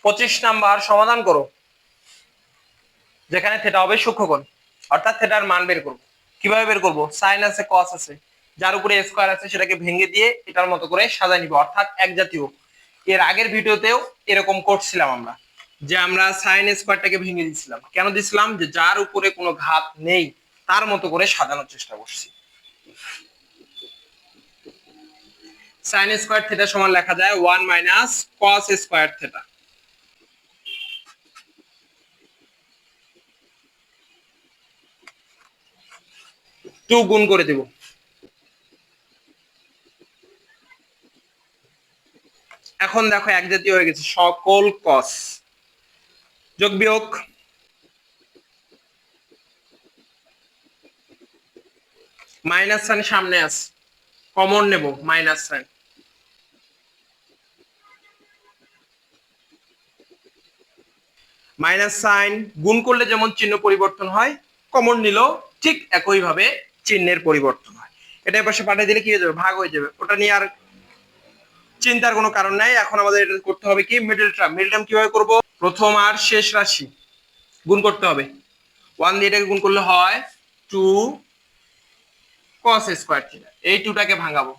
25 number সমাধান করো, যেখানে থিটা হবে সূক্ষ্মকোণ, অর্থাৎ থিটার মান বের করব। কিভাবে বের করব? সাইন আছে, কস আছে, যার উপরে স্কয়ার আছে সেটাকে ভেঙে দিয়ে এটার মতো করে সাজায় নিব, অর্থাৎ এক জাতীয়। এর আগের ভিডিওতেও এরকম করছিলাম আমরা, যে আমরা সাইন স্কয়ারটাকে ভেঙে দিয়েছিলাম। কেন দিছিলাম? যে যার উপরে কোনো ঘাত নেই তার মতো করে সাজানোর চেষ্টা করছি। সাইন স্কয়ার থিটা সমান লেখা যায় 1 minus cos square theta. Two গুণ করে দেব। এখন দেখো এক জাতীয় হয়ে গেছে, সকল কস। যোগ বিয়োগ, মাইনাস সাইন সামনে আছে, কমন নেব মাইনাস সাইন। মাইনাস সাইন গুণ করলে যেমন চিহ্ন পরিবর্তন হয়, কমন নিল ঠিক একইভাবে চিহ্নের পরিবর্তন হয়। এটা পাশে পাঠিয়ে দিলে কি হয়ে যাবে? ভাগ হয়ে যাবে। ওটা নিয়ে আর চিন্তার কোনো কারণ নাই। এখন আমাদের এটা করতে হবে কি, মিডল টার্ম। মিডল টার্ম কিভাবে করব? প্রথম আর শেষ রাশি গুণ করতে হবে। 1 দিয়ে এটাকে গুণ করলে হয় 2 cos স্কয়ার থিটা। এই 2টাকে ভাঙাবো,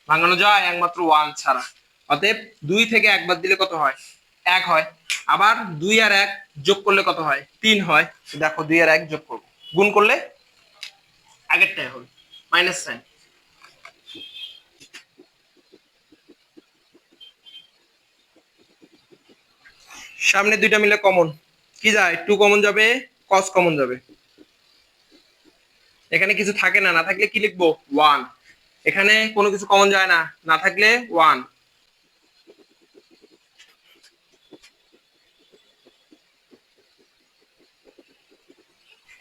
ভাঙানো যায় একমাত্র 1 ছাড়া। অতএব 2 থেকে 1 বাদ দিলে কত হয়? 1 হয়। আবার 2 আর 1 যোগ করলে কত হয়? 3 হয়। দেখো 2 আর 1 যোগ করব, গুণ করলে আগেরটাই হবে মাইনাস সাইন। সামনে দুইটা মিলে কমন কি যায়? 2 কমন যাবে, cos কমন যাবে। এখানে কিছু থাকে না, না থাকলে কি লিখবো? 1। এখানে কোনো কিছু কমন যায় না, না থাকলে 1।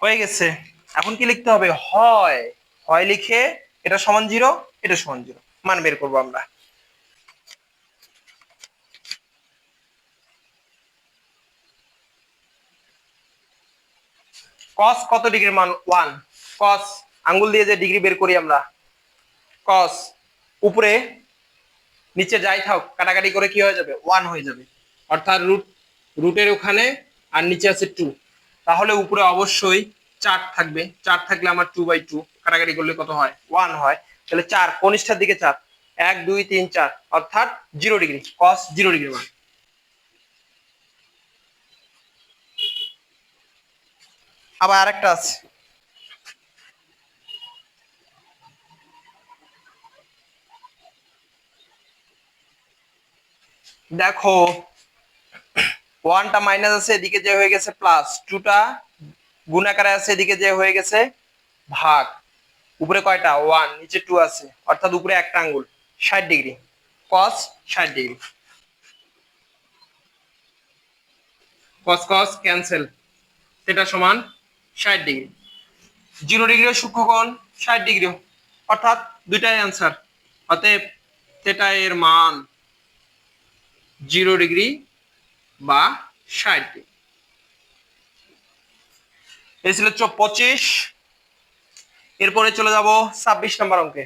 হয়ে গেছে। এখন কি লিখতে হবে? হয়। হয় লিখে এটা সমান 0, এটা সমান 0, মান বের করবো আমরা। cos কত ডিগ্রির মান? 1। cos আঙ্গুল দিয়ে যে ডিগ্রি বের করি আমরা, cos উপরে নিচে যাই থাক কাটাকাটি করে কি হয়ে যাবে? 1 হয়ে যাবে। অর্থাৎ রুটের ওখানে আর নিচে আছে 2, তাহলে উপরে অবশ্যই 4 থাকবে। 4 থাকলে আমার 2/2 কাটাকাটি করলে কত হয়? 1 হয়। তাহলে 4 কনিষ্ঠার দিকে 4, 1 2 3 4, অর্থাৎ 0 ডিগ্রি। cos 0 ডিগ্রি মান। আবার আরেকটা আছে, দেখো 1টা মাইনাস আছে, এদিকে যে হয়ে গেছে প্লাস, 2টা গুণাকারে আছে, এদিকে যে হয়ে গেছে ভাগ। উপরে কয়টা? 1, নিচে 2 আছে, অর্থাৎ উপরে একটা আঙ্গুল, 60 degree. cos 60 degree. cos cos cancel, theta সমান 60 ডিগ্রি। 0 ডিগ্রিও সূক্ষ্মকোণ, 60 ডিগ্রিও, অর্থাৎ দুইটাই অ্যান্সার। অতএব থিটা এর মান 0 ডিগ্রি বা 60 ডিগ্রি। এই ছিল 25। এরপরে চলে যাব 26 নম্বর অঙ্কে।